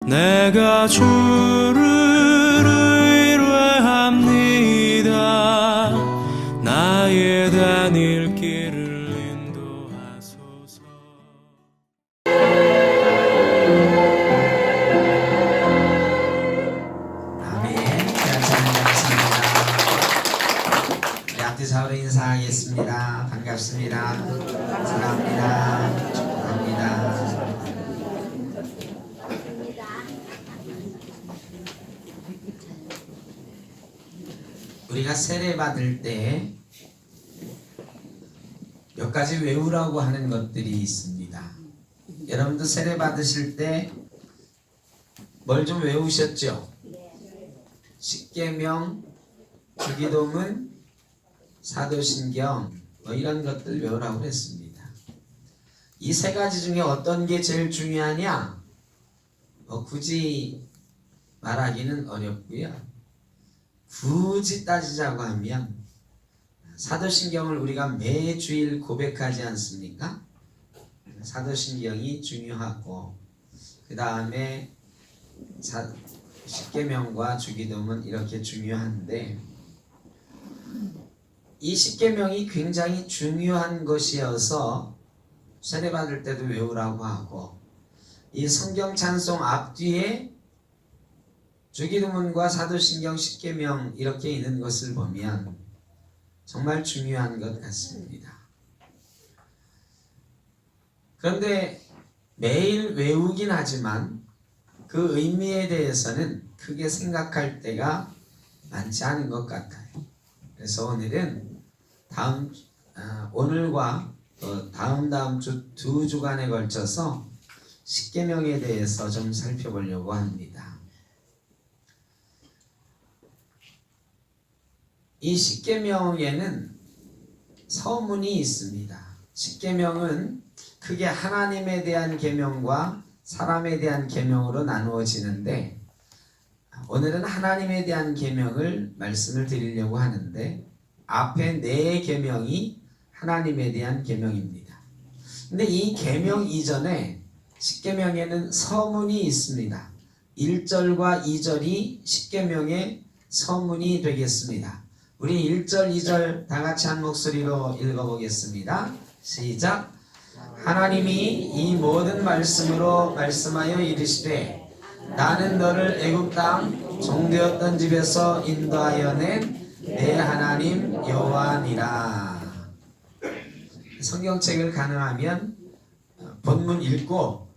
내가 주를 의뢰합니다. 나의 다닐 길을 인도하소서. 아멘. 감사합니다. 우리 앞뒤 좌우로 인사하겠습니다. 반갑습니다. 사랑합니다. 축복합니다. 우리가 세례 받을 때 몇 가지 외우라고 하는 것들이 있습니다. 여러분도 세례 받으실 때 뭘 좀 외우셨죠? 십계명, 주기도문, 사도신경 뭐 이런 것들 외우라고 했습니다. 이 세 가지 중에 어떤 게 제일 중요하냐? 굳이 말하기는 어렵고요. 굳이 따지자고 하면 사도신경을 우리가 매주일 고백하지 않습니까? 사도신경이 중요하고 그 다음에 십계명과 주기도문 이렇게 중요한데 이 십계명이 굉장히 중요한 것이어서 세례받을 때도 외우라고 하고 이 성경 찬송 앞뒤에 주기도문과 사도신경 십계명 이렇게 있는 것을 보면 정말 중요한 것 같습니다. 그런데 매일 외우긴 하지만 그 의미에 대해서는 크게 생각할 때가 많지 않은 것 같아요. 그래서 오늘은 오늘과 다음 주 2주간에 걸쳐서 십계명에 대해서 좀 살펴보려고 합니다. 이 십계명에는 서문이 있습니다. 십계명은 크게 하나님에 대한 계명과 사람에 대한 계명으로 나누어지는데 오늘은 하나님에 대한 계명을 말씀을 드리려고 하는데 앞에 4 계명이 하나님에 대한 계명입니다. 근데 이 계명 이전에 십계명에는 서문이 있습니다. 1절과 2절이 십계명의 서문이 되겠습니다. 우리 1절, 2절 다 같이 한 목소리로 읽어보겠습니다. 시작. 하나님이 이 모든 말씀으로 말씀하여 이르시되 나는 너를 애굽 땅 종되었던 집에서 인도하여 낸 내 하나님 여호와니라. 성경책을 가능하면 본문 읽고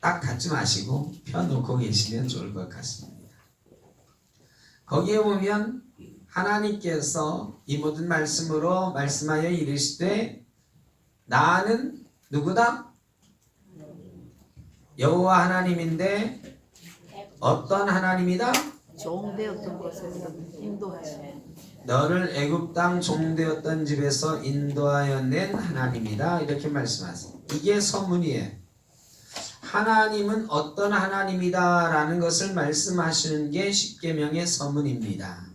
딱 갖지 마시고 펴놓고 계시면 좋을 것 같습니다. 거기에 보면 하나님께서 이 모든 말씀으로 말씀하여 이르시되 나는 누구다? 여호와 하나님인데 어떤 하나님이다? 종되었던 것을 인도하여 너를 애굽 땅 종되었던 집에서 인도하여 낸 하나님이다. 이렇게 말씀하세요. 이게 서문이에요. 하나님은 어떤 하나님이다 라는 것을 말씀하시는 게 십계명의 서문입니다.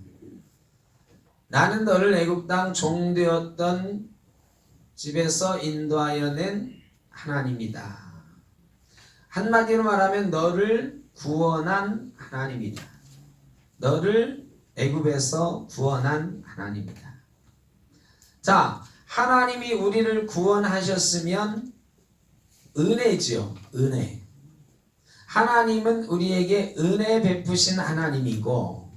나는 너를 애굽 땅 종되었던 집에서 인도하여 낸 하나님이다. 한마디로 말하면 너를 구원한 하나님이다. 너를 애굽에서 구원한 하나님이다. 자, 하나님이 우리를 구원하셨으면 은혜지요. 은혜. 하나님은 우리에게 은혜 베푸신 하나님이고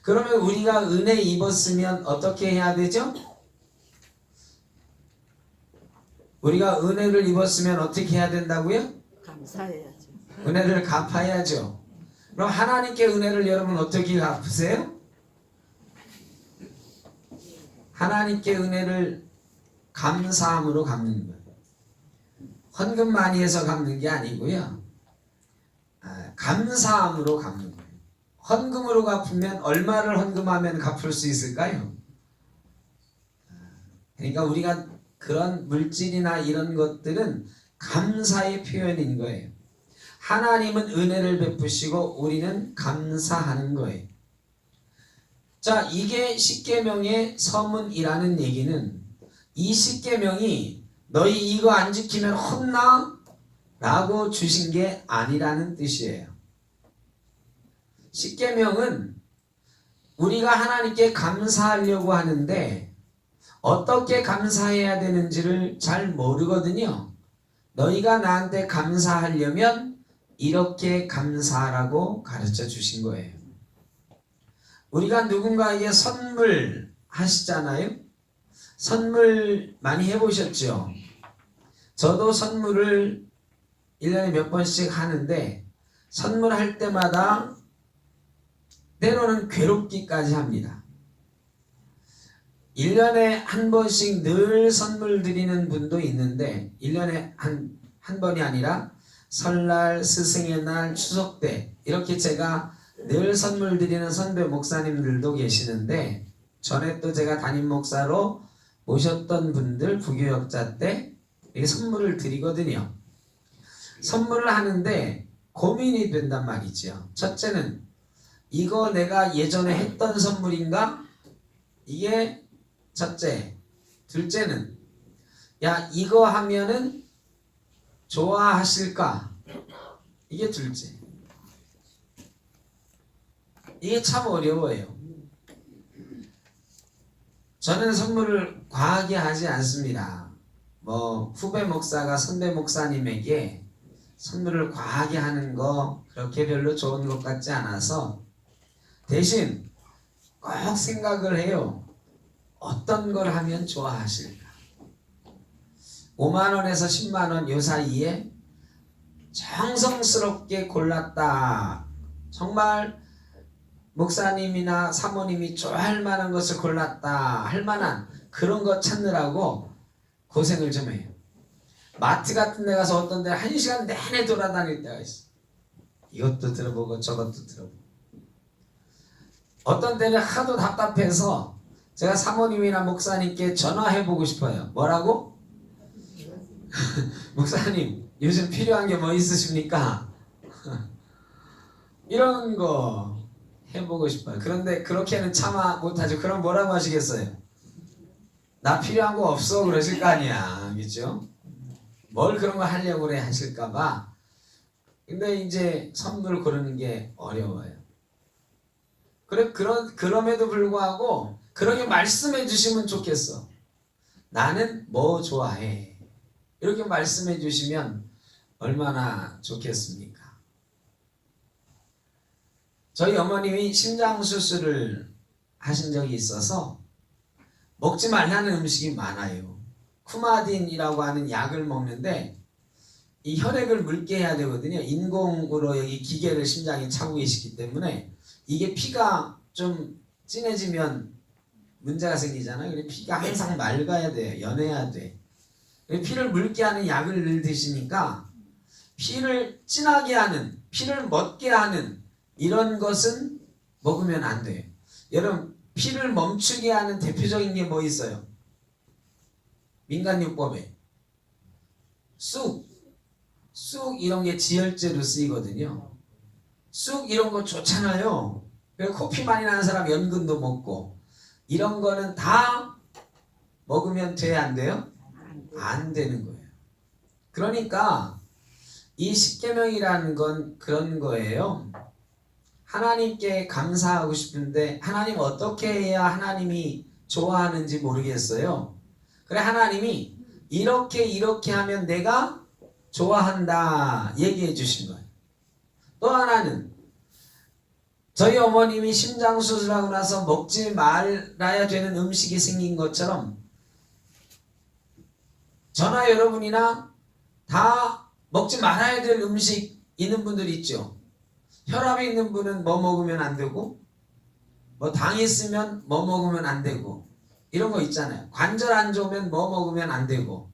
그러면 우리가 은혜 입었으면 어떻게 해야 되죠? 우리가 은혜를 입었으면 어떻게 해야 된다고요? 감사해야죠. 은혜를 갚아야죠. 그럼 하나님께 은혜를 여러분 어떻게 갚으세요? 하나님께 은혜를 감사함으로 갚는 거예요. 헌금 많이 해서 갚는 게 아니고요. 감사함으로 갚는 거예요. 헌금으로 갚으면 얼마를 헌금하면 갚을 수 있을까요? 그러니까 우리가 그런 물질이나 이런 것들은 감사의 표현인 거예요. 하나님은 은혜를 베푸시고 우리는 감사하는 거예요. 자, 이게 십계명의 서문이라는 얘기는 이 십계명이 너희 이거 안 지키면 혼나? 라고 주신 게 아니라는 뜻이에요. 십계명은 우리가 하나님께 감사하려고 하는데 어떻게 감사해야 되는지를 잘 모르거든요. 너희가 나한테 감사하려면 이렇게 감사하라고 가르쳐 주신 거예요. 우리가 누군가에게 선물 하시잖아요. 선물 많이 해보셨죠? 저도 선물을 1년에 몇 번씩 하는데 선물할 때마다 때로는 괴롭기까지 합니다. 1년에 한 번씩 늘 선물 드리는 분도 있는데 1년에 한 번이 아니라 설날, 스승의 날, 추석 때 이렇게 제가 늘 선물 드리는 선배 목사님들도 계시는데 전에 또 제가 담임 목사로 모셨던 분들 부교역자 때 이렇게 선물을 드리거든요. 선물을 하는데 고민이 된단 말이죠. 첫째는 이거 내가 예전에 했던 선물인가? 이게 첫째. 둘째는 야 이거 하면은 좋아하실까? 이게 둘째. 이게 참 어려워요. 저는 선물을 과하게 하지 않습니다. 뭐 후배 목사가 선배 목사님에게 선물을 과하게 하는 거 그렇게 별로 좋은 것 같지 않아서 대신 꼭 생각을 해요. 어떤 걸 하면 좋아하실까? 5만 원에서 10만 원 요 사이에 정성스럽게 골랐다. 정말 목사님이나 사모님이 좋아할 만한 것을 골랐다. 할 만한 그런 거 찾느라고 고생을 좀 해요. 마트 같은 데 가서 어떤 데 1시간 내내 돌아다닐 때가 있어. 이것도 들어보고 저것도 들어보고. 어떤 때는 하도 답답해서 제가 사모님이나 목사님께 전화해보고 싶어요. 뭐라고? 목사님 요즘 필요한 게 뭐 있으십니까? 이런 거 해보고 싶어요. 그런데 그렇게는 참아 못하죠. 그럼 뭐라고 하시겠어요? 나 필요한 거 없어 그러실 거 아니야. 그렇죠? 뭘 그런 거 하려고 그래 하실까봐. 근데 이제 선물 고르는 게 어려워요. 그럼에도 불구하고 그렇게 말씀해 주시면 좋겠어. 나는 뭐 좋아해. 이렇게 말씀해 주시면 얼마나 좋겠습니까? 저희 어머님이 심장 수술을 하신 적이 있어서 먹지 말라는 음식이 많아요. 쿠마딘이라고 하는 약을 먹는데 이 혈액을 묽게 해야 되거든요. 인공으로 여기 기계를 심장에 차고 계시기 때문에 이게 피가 좀 진해지면 문제가 생기잖아요. 그래서 피가 항상 맑아야 돼요. 연해야 돼. 피를 묽게 하는 약을 늘 드시니까 피를 진하게 하는, 피를 멎게 하는 이런 것은 먹으면 안 돼요. 여러분 피를 멈추게 하는 대표적인 게 뭐 있어요? 민간요법에 쑥 이런 게 지혈제로 쓰이거든요. 쑥 이런 거 좋잖아요. 그래서 코피 많이 나는 사람 연근도 먹고 이런 거는 다 먹으면 돼, 안 돼요? 안 되는 거예요. 그러니까 이 십계명이라는 건 그런 거예요. 하나님께 감사하고 싶은데 하나님 어떻게 해야 하나님이 좋아하는지 모르겠어요. 그래 하나님이 이렇게 하면 내가 좋아한다 얘기해 주신 거예요. 또 하나는 저희 어머님이 심장 수술하고 나서 먹지 말아야 되는 음식이 생긴 것처럼 저나 여러분이나 다 먹지 말아야 될 음식 있는 분들 있죠. 혈압이 있는 분은 뭐 먹으면 안 되고 뭐 당이 있으면 뭐 먹으면 안 되고 이런 거 있잖아요. 관절 안 좋으면 뭐 먹으면 안 되고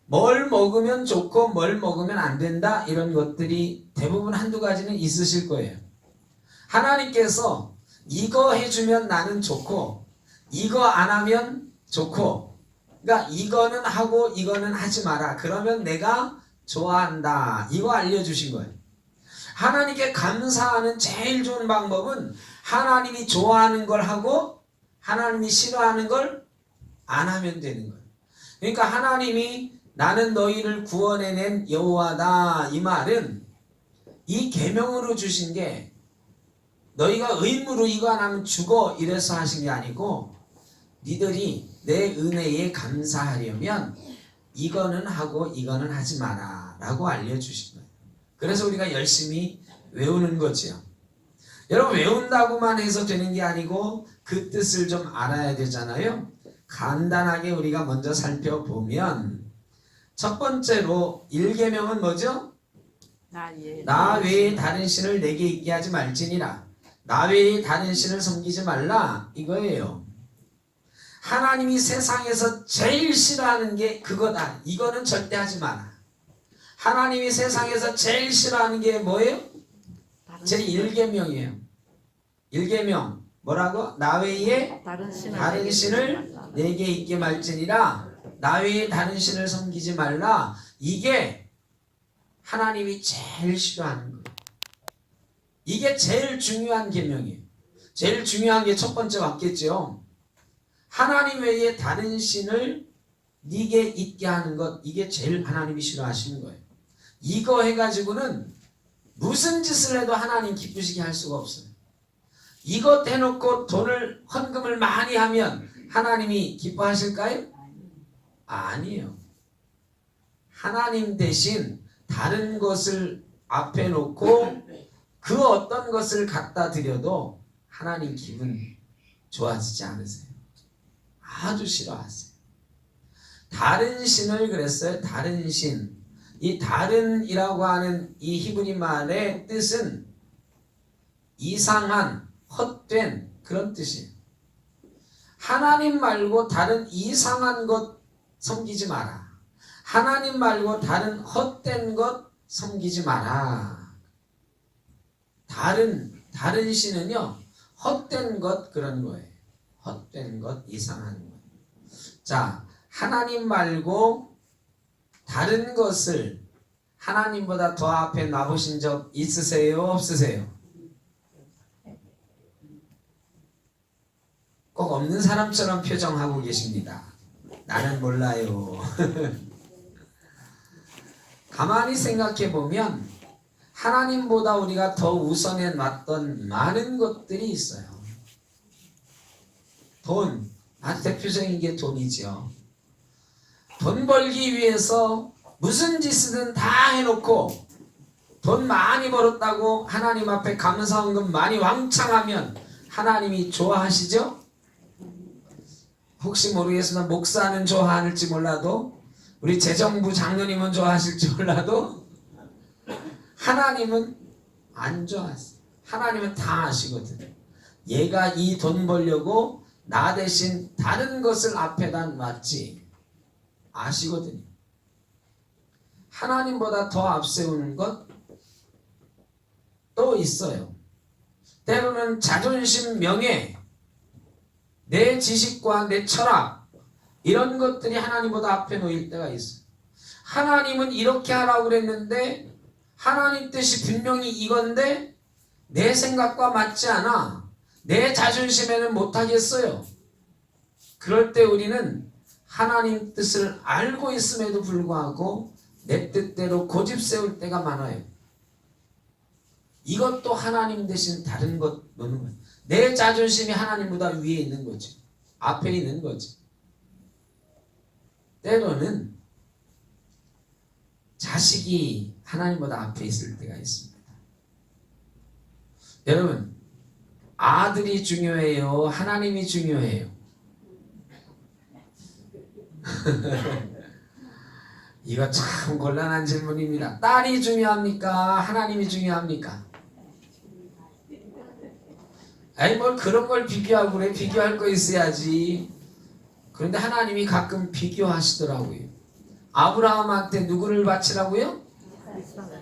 뭘 먹으면 좋고 뭘 먹으면 안 된다 이런 것들이 대부분 한두 가지는 있으실 거예요. 하나님께서 이거 해주면 나는 좋고 이거 안 하면 좋고 그러니까 이거는 하고 이거는 하지 마라. 그러면 내가 좋아한다. 이거 알려주신 거예요. 하나님께 감사하는 제일 좋은 방법은 하나님이 좋아하는 걸 하고 하나님이 싫어하는 걸 안 하면 되는 거예요. 그러니까 하나님이 나는 너희를 구원해낸 여호와다 이 말은 이 계명으로 주신 게 너희가 의무로 이거 안 하면 죽어 이래서 하신 게 아니고 니들이 내 은혜에 감사하려면 이거는 하고 이거는 하지 마라 라고 알려주신 거예요. 그래서 우리가 열심히 외우는 거지요. 여러분 외운다고만 해서 되는 게 아니고 그 뜻을 좀 알아야 되잖아요. 간단하게 우리가 먼저 살펴보면 첫 번째로 1계명은 뭐죠? 나 외에 다른 신을 내게 있게 하지 말지니라. 나 외에 다른 신을 섬기지 말라 이거예요. 하나님이 세상에서 제일 싫어하는 게 그거다. 이거는 절대 하지 마라. 하나님이 세상에서 제일 싫어하는 게 뭐예요? 제 1계명이에요. 1계명 뭐라고? 나 외에 다른 신을 내게 있게 말지니라. 나 외에 다른 신을 섬기지 말라. 이게 하나님이 제일 싫어하는 거예요. 이게 제일 중요한 계명이에요. 제일 중요한 게 첫 번째 맞겠죠. 하나님 외에 다른 신을 네게 있게 하는 것, 이게 제일 하나님이 싫어하시는 거예요. 이거 해가지고는 무슨 짓을 해도 하나님 기쁘시게 할 수가 없어요. 이거 대놓고 돈을 헌금을 많이 하면 하나님이 기뻐하실까요? 아니에요. 하나님 대신 다른 것을 앞에 놓고 그 어떤 것을 갖다 드려도 하나님 기분 좋아지지 않으세요. 아주 싫어하세요. 다른 신을 그랬어요. 다른 신. 이 다른이라고 하는 이 히브리 말의 뜻은 이상한, 헛된 그런 뜻이에요. 하나님 말고 다른 이상한 것 섬기지 마라. 하나님 말고 다른 헛된 것 섬기지 마라. 다른 신은요, 헛된 것 그런 거예요. 헛된 것, 이상한 것. 자, 하나님 말고 다른 것을 하나님보다 더 앞에 놔보신 적 있으세요? 없으세요? 꼭 없는 사람처럼 표정하고 계십니다. 나는 몰라요. 가만히 생각해 보면 하나님보다 우리가 더 우선해 놨던 많은 것들이 있어요. 돈, 대표적인 게 돈이죠. 돈 벌기 위해서 무슨 짓이든 다 해놓고 돈 많이 벌었다고 하나님 앞에 감사헌금 많이 왕창하면 하나님이 좋아하시죠? 혹시 모르겠으나 목사는 좋아할지 몰라도 우리 재정부 장로님은 좋아하실지 몰라도 하나님은 안 좋아하세요. 하나님은 다 아시거든. 얘가 이 돈 벌려고 나 대신 다른 것을 앞에다 놨지 아시거든요. 하나님보다 더 앞세우는 것 또 있어요. 때로는 자존심, 명예, 내 지식과 내 철학 이런 것들이 하나님보다 앞에 놓일 때가 있어요. 하나님은 이렇게 하라고 그랬는데 하나님 뜻이 분명히 이건데 내 생각과 맞지 않아. 내 자존심에는 못하겠어요. 그럴 때 우리는 하나님 뜻을 알고 있음에도 불구하고 내 뜻대로 고집 세울 때가 많아요. 이것도 하나님 대신 다른 것 놓는 거예요. 내 자존심이 하나님보다 위에 있는 거지. 앞에 있는 거지. 때로는 자식이 하나님보다 앞에 있을 때가 있습니다. 여러분, 아들이 중요해요? 하나님이 중요해요? 이거 참 곤란한 질문입니다. 딸이 중요합니까? 하나님이 중요합니까? 아니 뭘 그런 걸 비교하고 그래. 비교할 거 있어야지. 그런데 하나님이 가끔 비교하시더라고요. 아브라함한테 누구를 바치라고요?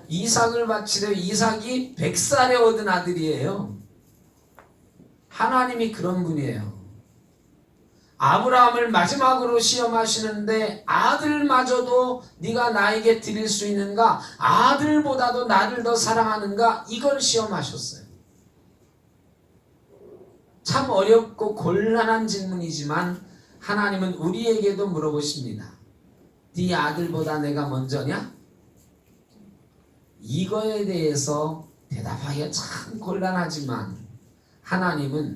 이삭을 바치래요. 이삭이 100살에 얻은 아들이에요. 하나님이 그런 분이에요. 아브라함을 마지막으로 시험하시는데 아들마저도 네가 나에게 드릴 수 있는가? 아들보다도 나를 더 사랑하는가? 이걸 시험하셨어요. 참 어렵고 곤란한 질문이지만 하나님은 우리에게도 물어보십니다. 네 아들보다 내가 먼저냐? 이거에 대해서 대답하기가 참 곤란하지만 하나님은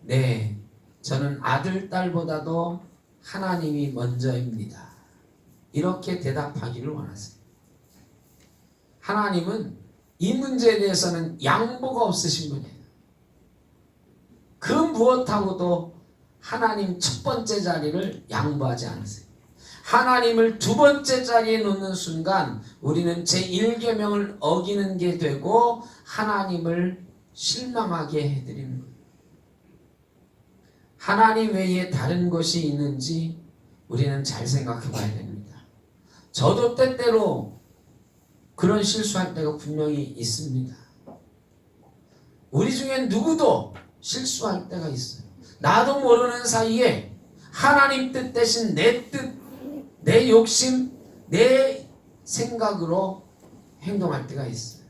네, 저는 아들, 딸보다도 하나님이 먼저입니다. 이렇게 대답하기를 원하세요. 하나님은 이 문제에 대해서는 양보가 없으신 분이에요. 그 무엇하고도 하나님 첫 번째 자리를 양보하지 않으세요. 하나님을 두 번째 자리에 놓는 순간 우리는 제1계명을 어기는 게 되고 하나님을 실망하게 해드리는 거예요. 하나님 외에 다른 것이 있는지 우리는 잘 생각해 봐야 됩니다. 저도 때때로 그런 실수할 때가 분명히 있습니다. 우리 중엔 누구도 실수할 때가 있어요. 나도 모르는 사이에 하나님 뜻 대신 내 뜻, 내 욕심, 내 생각으로 행동할 때가 있어요.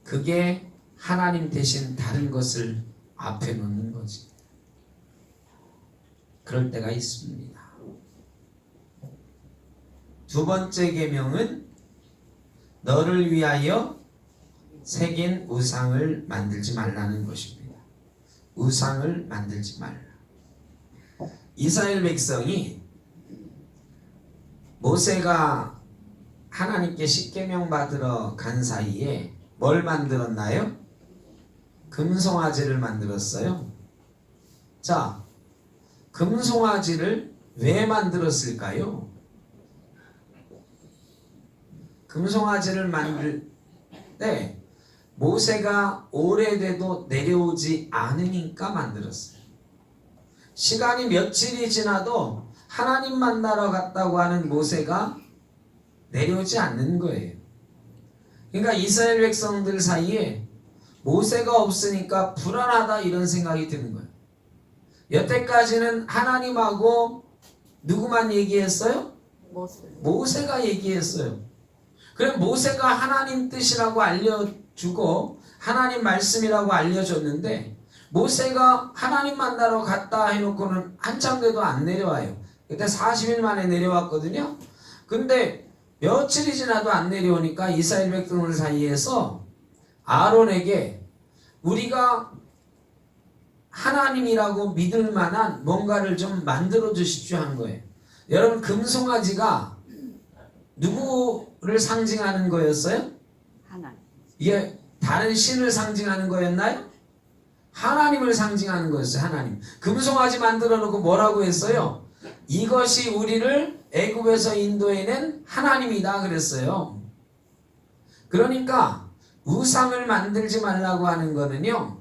그게 하나님 대신 다른 것을 앞에 놓는 거지. 그럴 때가 있습니다. 두 번째 계명은 너를 위하여 새긴 우상을 만들지 말라는 것입니다. 우상을 만들지 말라. 이스라엘 백성이 모세가 하나님께 십계명 받으러 간 사이에 뭘 만들었나요? 금송아지를 만들었어요. 자, 금송아지를 왜 만들었을까요? 금송아지를 만들 때 모세가 오래돼도 내려오지 않으니까 만들었어요. 시간이 며칠이 지나도 하나님 만나러 갔다고 하는 모세가 내려오지 않는 거예요. 그러니까 이스라엘 백성들 사이에 모세가 없으니까 불안하다 이런 생각이 드는 거예요. 여태까지는 하나님하고 누구만 얘기했어요? 모세가 얘기했어요. 그럼 모세가 하나님 뜻이라고 알려주고 하나님 말씀이라고 알려줬는데 모세가 하나님 만나러 갔다 해놓고는 한참 돼도 안 내려와요. 그때 40일 만에 내려왔거든요. 근데 며칠이 지나도 안 내려오니까 이스라엘 백성들 사이에서 아론에게 우리가 하나님이라고 믿을 만한 뭔가를 좀 만들어 주십시오 한 거예요. 여러분, 금송아지가 누구를 상징하는 거였어요? 하나님. 이게 다른 신을 상징하는 거였나요? 하나님을 상징하는 거였어요. 하나님. 금송아지 만들어 놓고 뭐라고 했어요? 이것이 우리를 애굽에서 인도해낸 하나님이다 그랬어요. 그러니까 우상을 만들지 말라고 하는 거는요,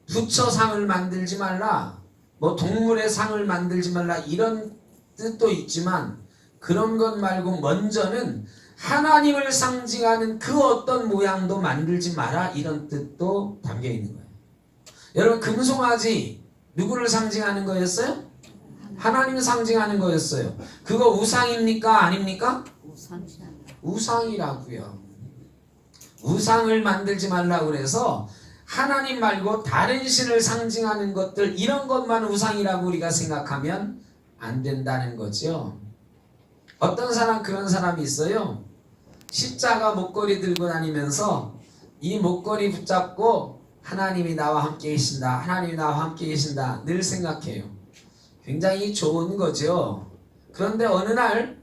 부처상을 만들지 말라, 뭐 동물의 상을 만들지 말라 이런 뜻도 있지만 그런 것 말고 먼저는 하나님을 상징하는 그 어떤 모양도 만들지 마라 이런 뜻도 담겨 있는 거예요. 여러분, 금송아지 누구를 상징하는 거였어요? 하나님을 상징하는 거였어요. 그거 우상입니까? 아닙니까? 우상이라고요. 우상을 만들지 말라고 그래서 하나님 말고 다른 신을 상징하는 것들 이런 것만 우상이라고 우리가 생각하면 안 된다는 거죠. 어떤 사람 그런 사람이 있어요. 십자가 목걸이 들고 다니면서 이 목걸이 붙잡고 하나님이 나와 함께 계신다, 하나님이 나와 함께 계신다 늘 생각해요. 굉장히 좋은 거죠. 그런데 어느 날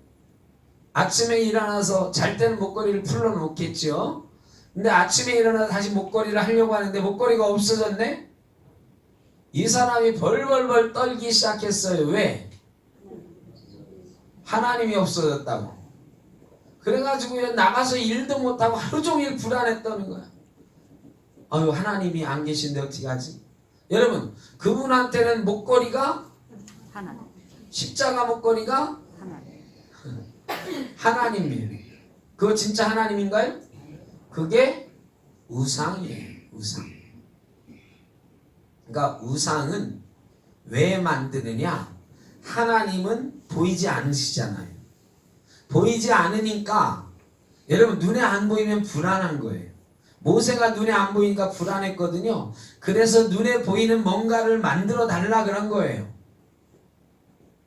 아침에 일어나서 잘 때는 목걸이를 풀어놓겠죠. 근데 아침에 일어나서 다시 목걸이를 하려고 하는데 목걸이가 없어졌네? 이 사람이 벌벌벌 떨기 시작했어요. 왜? 하나님이 없어졌다고. 그래가지고 나가서 일도 못하고 하루 종일 불안했다는 거야. 아유, 하나님이 안 계신데 어떻게 하지? 여러분, 그분한테는 목걸이가 하나님. 십자가 목걸이가 하나님이에요. 그거 진짜 하나님인가요? 그게 우상이에요. 우상. 그러니까 우상은 왜 만드느냐? 하나님은 보이지 않으시잖아요. 보이지 않으니까 여러분, 눈에 안 보이면 불안한 거예요. 모세가 눈에 안 보이니까 불안했거든요. 그래서 눈에 보이는 뭔가를 만들어 달라 그런 거예요.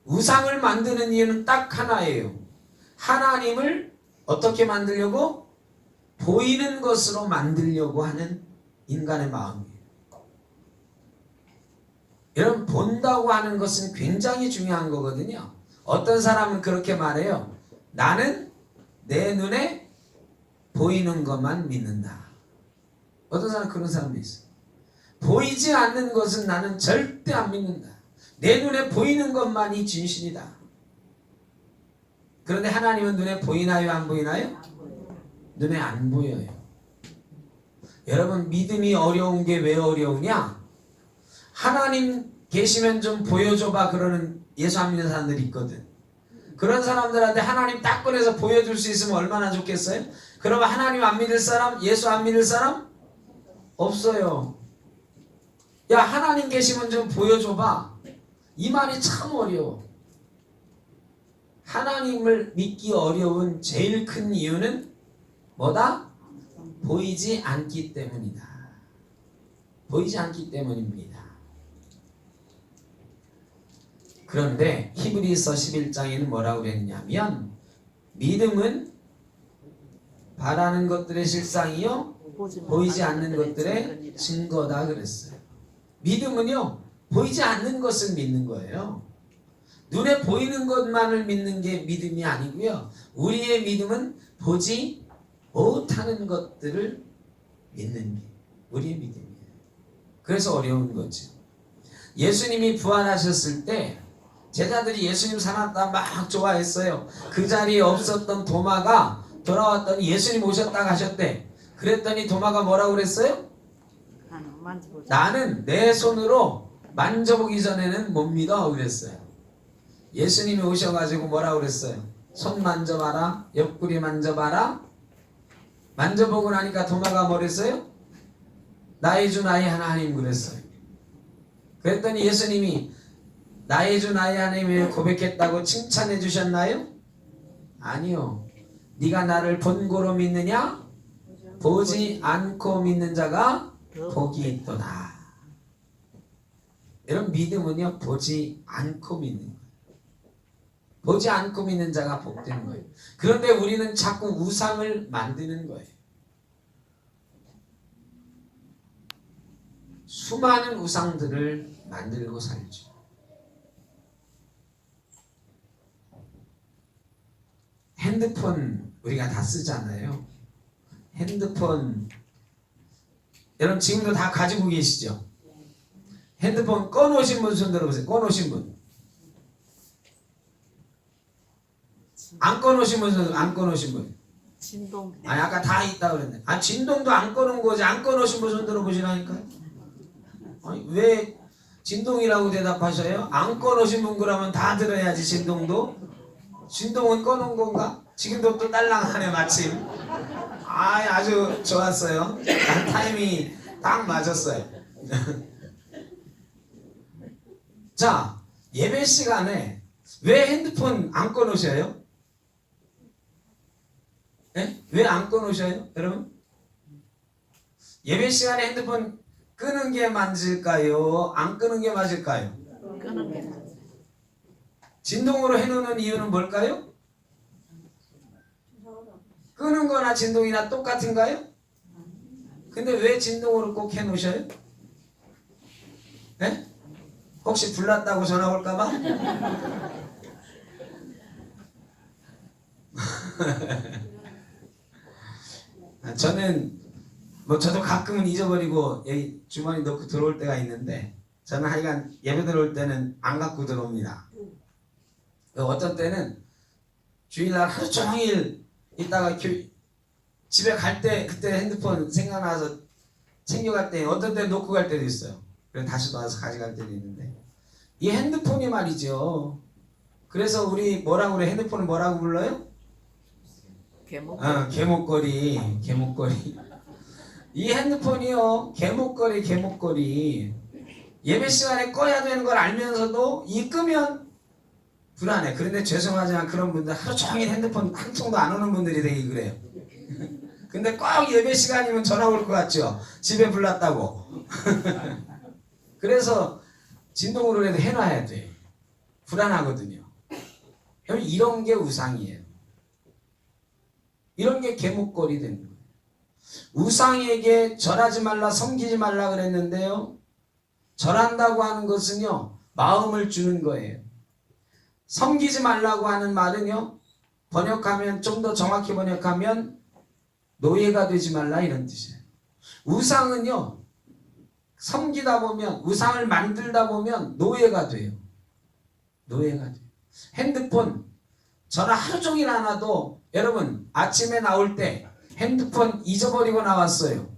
우상을 만드는 이유는 딱 하나예요. 하나님을 어떻게 만들려고? 보이는 것으로 만들려고 하는 인간의 마음이에요. 여러분, 본다고 하는 것은 굉장히 중요한 거거든요. 어떤 사람은 그렇게 말해요. 나는 내 눈에 보이는 것만 믿는다. 어떤 사람은 그런 사람도 있어요. 보이지 않는 것은 나는 절대 안 믿는다. 내 눈에 보이는 것만이 진실이다. 그런데 하나님은 눈에 보이나요? 안 보이나요? 눈에 안 보여요. 여러분, 믿음이 어려운 게 왜 어려우냐? 하나님 계시면 좀 보여줘봐 그러는 예수 안 믿는 사람들이 있거든. 그런 사람들한테 하나님 딱 꺼내서 보여줄 수 있으면 얼마나 좋겠어요? 그러면 하나님 안 믿을 사람, 예수 안 믿을 사람? 없어요. 야, 하나님 계시면 좀 보여줘봐. 이 말이 참 어려워. 하나님을 믿기 어려운 제일 큰 이유는 뭐다? 보이지 않기 때문이다. 보이지 않기 때문입니다. 그런데 히브리서 11장에는 뭐라고 그랬냐면 믿음은 바라는 것들의 실상이요 보이지 않는 것들의 증거다 그랬어요. 믿음은요 보이지 않는 것을 믿는 거예요. 눈에 보이는 것만을 믿는 게 믿음이 아니고요. 우리의 믿음은 보지 못하는 것들을 믿는 게 우리의 믿음이에요. 그래서 어려운 거죠. 예수님이 부활하셨을 때 제자들이 예수님 살았다 막 좋아했어요. 그 자리에 없었던 도마가 돌아왔더니 예수님 오셨다 가셨대. 그랬더니 도마가 뭐라고 그랬어요? 나는 내 손으로 만져보기 전에는 못 믿어 그랬어요. 예수님이 오셔가지고 뭐라고 그랬어요? 손 만져봐라, 옆구리 만져봐라. 만져보고 나니까 도마가 뭐랬어요? 나의 주 나의 하나님 그랬어요. 그랬더니 예수님이 나의 주 나의 하나님을 고백했다고 칭찬해 주셨나요? 아니요. 네가 나를 본고로 믿느냐? 보지 않고 믿는 자가 복이 있도다. 이런 믿음은요 보지 않고 믿는 거예요. 보지 않고 믿는 자가 복된 거예요. 그런데 우리는 자꾸 우상을 만드는 거예요. 수많은 우상들을 만들고 살죠. 핸드폰 우리가 다 쓰잖아요. 핸드폰 여러분 지금도 다 가지고 계시죠? 핸드폰 꺼놓으신 분 손 들어보세요. 꺼놓으신 분. 안 꺼놓으신 분 손, 안 꺼놓으신 분. 진동. 아니 아까 다 있다고 그랬네. 아 진동도 안 꺼놓은 거지. 안 꺼놓으신 분 손 들어보시라니까. 아니 왜 진동이라고 대답하셔요? 안 꺼놓으신 분 그러면 다 들어야지. 진동도. 진동은 꺼놓은 건가? 지금도 또 딸랑하네 마침. 아 아주 좋았어요. 타이밍이 딱 맞았어요. 자 예배 시간에 왜 핸드폰 안 꺼놓으셔요? 네? 왜 안 꺼놓으셔요? 여러분? 예배 시간에 핸드폰 끄는 게 맞을까요? 안 끄는 게 맞을까요? 끄는 게 맞아요. 진동으로 해놓는 이유는 뭘까요? 끄는 거나 진동이나 똑같은가요? 근데 왜 진동으로 꼭 해놓으셔요? 네? 혹시 불났다고 전화 올까봐? 저는 저도 가끔은 잊어버리고 여기 주머니 넣고 들어올 때가 있는데 저는 하여간 예배 들어올 때는 안 갖고 들어옵니다. 어떤 때는 주일날 하루 종일 있다가 집에 갈 때 그때 핸드폰 생각나서 챙겨갈 때 어떤 때는 놓고 갈 때도 있어요. 그래서 다시 나와서 가져갈 때도 있는데 이 핸드폰이 말이죠. 그래서 우리 뭐라고 그래? 핸드폰을 뭐라고 불러요? 개목걸이. 개목걸이. 이 핸드폰이요. 개목걸이. 예배 시간에 꺼야 되는 걸 알면서도 이 끄면 불안해. 그런데 죄송하지만 그런 분들 하루 종일 핸드폰 한 통도 안 오는 분들이 되게 그래요. 근데 꼭 예배 시간이면 전화 올 것 같죠? 집에 불났다고. 그래서 진동으로라도 해놔야 돼. 불안하거든요. 이런 게 우상이에요. 이런 게 개목걸이 되는 거예요. 우상에게 절하지 말라, 섬기지 말라 그랬는데요. 절한다고 하는 것은요, 마음을 주는 거예요. 섬기지 말라고 하는 말은요, 번역하면, 좀 더 정확히 번역하면 노예가 되지 말라 이런 뜻이에요. 우상은요, 섬기다 보면, 우상을 만들다 보면 노예가 돼요. 노예가 돼요. 핸드폰 전화 하루 종일 안 와도, 여러분 아침에 나올 때 핸드폰 잊어버리고 나왔어요.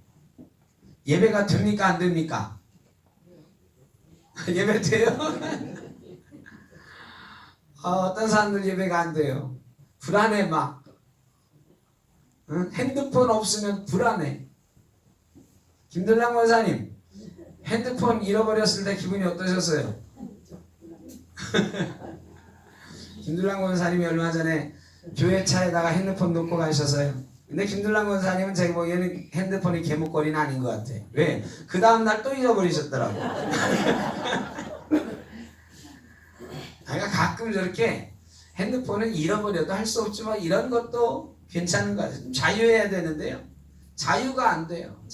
예배가 됩니까 안 됩니까? 예배 돼요? 어떤 사람들 예배가 안 돼요. 불안해 막. 응? 핸드폰 없으면 불안해. 김들랑 권사님, 핸드폰 잃어버렸을 때 기분이 어떠셨어요? 김들랑 권사님이 얼마 전에 교회 차에다가 핸드폰 놓고 가셨어요. 근데 김들랑 권사님은 제가 보기에는 핸드폰이 개목걸이는 아닌 것 같아. 왜? 그 다음날 또 잊어버리셨더라고. 그러니까 가끔 저렇게 핸드폰을 잃어버려도 할 수 없지만 이런 것도 괜찮은 것 같아요. 자유해야 되는데요. 자유가 안 돼요.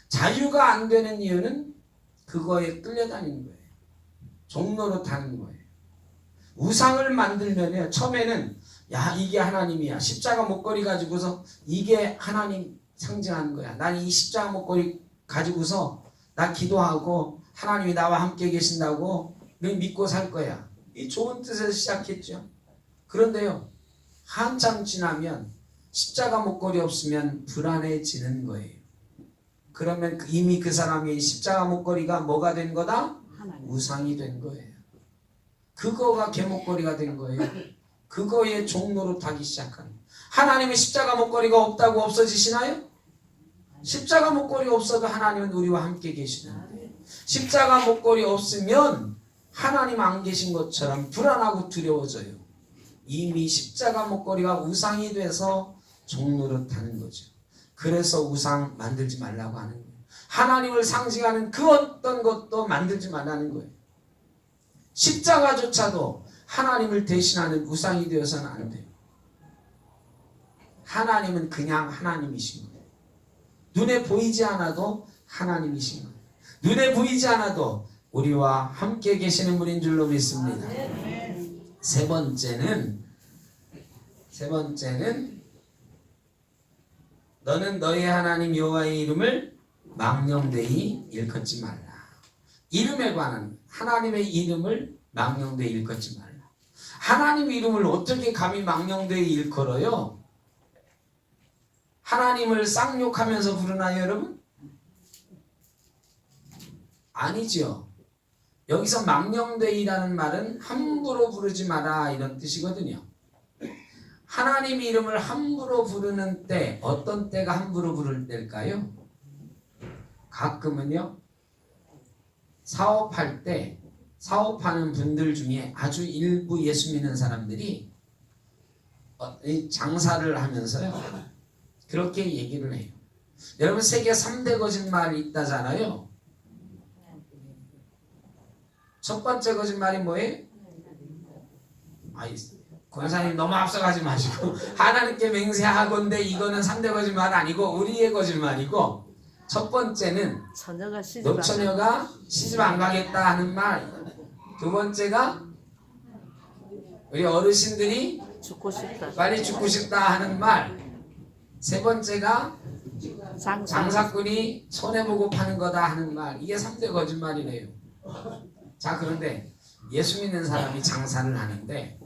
자유가 안 되는 이유는 그거에 끌려다니는 거예요. 종로로 타는 거예요. 우상을 만들면요, 처음에는 야 이게 하나님이야, 십자가 목걸이 가지고서 이게 하나님 상징하는 거야, 난 이 십자가 목걸이 가지고서 나 기도하고 하나님이 나와 함께 계신다고 믿고 살 거야, 이 좋은 뜻에서 시작했죠. 그런데요, 한참 지나면 십자가 목걸이 없으면 불안해지는 거예요. 그러면 이미 그 사람이 십자가 목걸이가 뭐가 된 거다? 우상이 된 거예요. 그거가 개목걸이가 된 거예요. 그거의 종로로 타기 시작하는. 하나님의 십자가 목걸이가 없다고 없어지시나요? 십자가 목걸이 없어도 하나님은 우리와 함께 계시는데, 십자가 목걸이 없으면 하나님 안 계신 것처럼 불안하고 두려워져요. 이미 십자가 목걸이가 우상이 돼서 종로로 타는 거죠. 그래서 우상 만들지 말라고 하는 거예요. 하나님을 상징하는 그 어떤 것도 만들지 말라는 거예요. 십자가조차도 하나님을 대신하는 우상이 되어서는 안 돼요. 하나님은 그냥 하나님이신 거예요. 눈에 보이지 않아도 하나님이신 거예요. 눈에 보이지 않아도 우리와 함께 계시는 분인 줄로 믿습니다. 세 번째는 너는 너희 하나님 여호와의 이름을 망령되이 일컫지 말라. 이름에 관한, 하나님의 이름을 망령되이 일컫지 말라. 하나님 이름을 어떻게 감히 망령되이 일컬어요? 하나님을 쌍욕하면서 부르나요, 여러분? 아니죠. 여기서 망령되이라는 말은 함부로 부르지 마라 이런 뜻이거든요. 하나님 이름을 함부로 부르는 때, 어떤 때가 함부로 부를 때일까요? 가끔은요, 사업할 때, 사업하는 분들 중에 아주 일부 예수 믿는 사람들이 장사를 하면서요, 그렇게 얘기를 해요. 여러분, 세계 3대 거짓말이 있다잖아요. 첫 번째 거짓말이 뭐예요? 권사님 너무 앞서가지 마시고, 하나님께 맹세하건대 이거는 3대 거짓말 아니고 우리의 거짓말이고, 첫 번째는 노처녀가 시집 안 가겠다 하는 말, 두 번째가 우리 어르신들이 빨리 죽고 싶다 하는 말, 세 번째가 장사꾼이 손해보고 파는 거다 하는 말. 이게 3대 거짓말이래요. 자, 그런데 예수 믿는 사람이 장사를 하는데,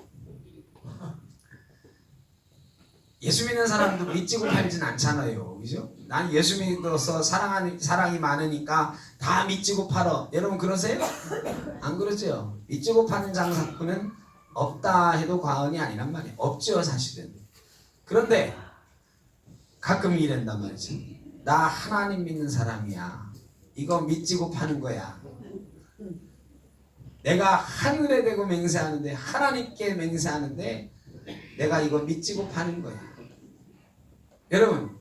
예수 믿는 사람도 믿지고 팔진 않잖아요. 그죠? 난 예수 믿어서 사랑이 많으니까 다 믿지고 팔어. 여러분 그러세요? 안 그러죠? 믿지고 파는 장사꾼은 없다 해도 과언이 아니란 말이에요. 없죠, 사실은. 그런데 가끔 이런단 말이죠. 나 하나님 믿는 사람이야. 이거 믿지고 파는 거야. 내가 하늘에 대고 맹세하는데, 하나님께 맹세하는데 내가 이거 믿지고 파는 거야. 여러분,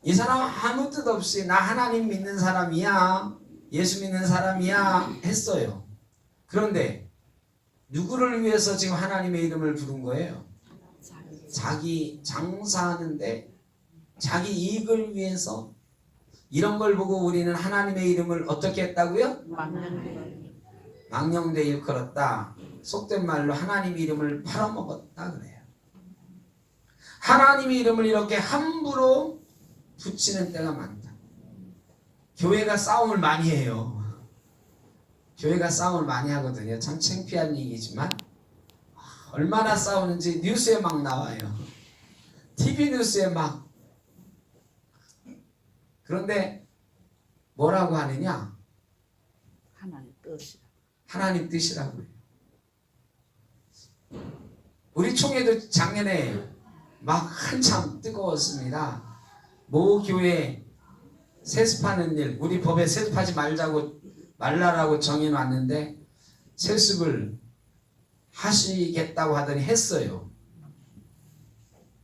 이 사람 아무 뜻 없이 나 하나님 믿는 사람이야, 예수 믿는 사람이야 했어요. 그런데 누구를 위해서 지금 하나님의 이름을 부른 거예요? 자기 장사하는데 자기 이익을 위해서 이런 걸 보고 우리는 하나님의 이름을 어떻게 했다고요? 망령되 일컬었다. 속된 말로 하나님 이름을 팔아먹었다 그래요. 하나님 이름을 이렇게 함부로 붙이는 때가 많다. 교회가 싸움을 많이 해요. 교회가 싸움을 많이 하거든요. 참 창피한 얘기지만 얼마나 싸우는지 뉴스에 막 나와요. TV 뉴스에 막. 그런데 뭐라고 하느냐? 하나님 뜻이라. 하나님 뜻이라고 해요. 우리 총회도 작년에 막 한참 뜨거웠습니다. 모 교회 세습하는 일, 우리 법에 세습하지 말라라고 정해놨는데 세습을 하시겠다고 하더니 했어요.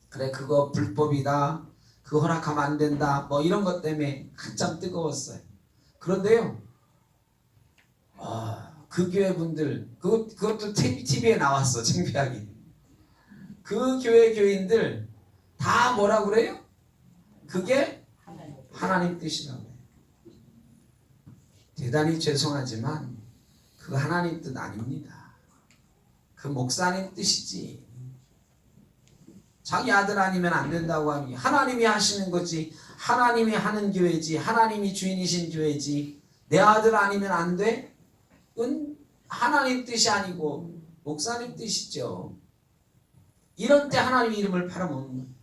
그래 그거 불법이다. 그거 허락하면 안 된다. 뭐 이런 것 때문에 한참 뜨거웠어요. 그런데요. 그 교회 분들 그것도 TV에 나왔어. 창피하게. 그 교회 교인들 다 뭐라 그래요? 그게 하나님 뜻이라고 해요. 대단히 죄송하지만 그 하나님 뜻 아닙니다. 그 목사님 뜻이지. 자기 아들 아니면 안 된다고 하니 하나님이 하시는 거지. 하나님이 하는 교회지. 하나님이 주인이신 교회지. 내 아들 아니면 안 돼? 은 하나님 뜻이 아니고 목사님 뜻이죠. 이런 때 하나님 이름을 팔아먹는 거예요.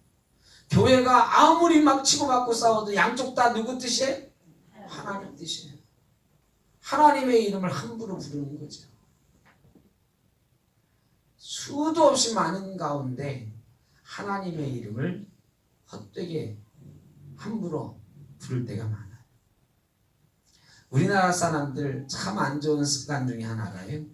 교회가 아무리 막 치고받고 싸워도 양쪽 다 누구 뜻이에요? 하나님 뜻이에요. 하나님의 이름을 함부로 부르는 거죠. 수도 없이 많은 가운데 하나님의 이름을 헛되게 함부로 부를 때가 많아요. 우리나라 사람들 참 안 좋은 습관 중에 하나가요.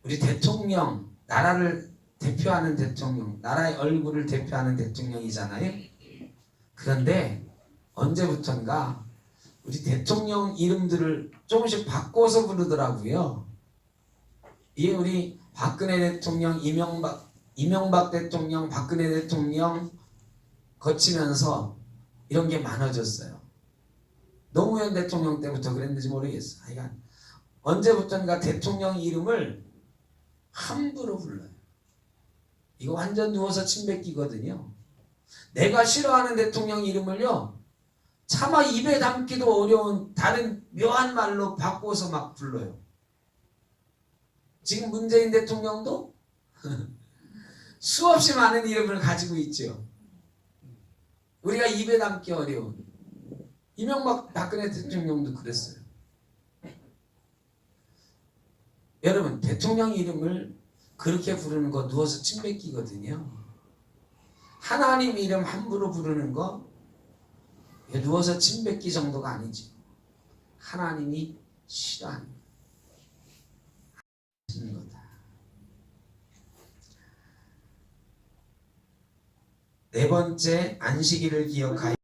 우리 대통령, 나라를 대표하는 대통령, 나라의 얼굴을 대표하는 대통령이잖아요. 그런데 언제부턴가 우리 대통령 이름들을 조금씩 바꿔서 부르더라고요. 이게 우리 박근혜 대통령, 이명박 대통령, 박근혜 대통령 거치면서 이런 게 많아졌어요. 노무현 대통령 때부터 그랬는지 모르겠어. 하여간 언제부턴가 대통령 이름을 함부로 불러요. 이거 완전 누워서 침 뱉기거든요. 내가 싫어하는 대통령 이름을요 차마 입에 담기도 어려운 다른 묘한 말로 바꿔서 막 불러요. 지금 문재인 대통령도 수없이 많은 이름을 가지고 있죠. 우리가 입에 담기 어려운. 이명박 박근혜 대통령도 그랬어요. 여러분 대통령 이름을 그렇게 부르는 거 누워서 침 뱉기거든요. 하나님 이름 함부로 부르는 거 누워서 침 뱉기 정도가 아니지. 하나님이 싫어하는 거다. 네 번째, 안식일을 기억하여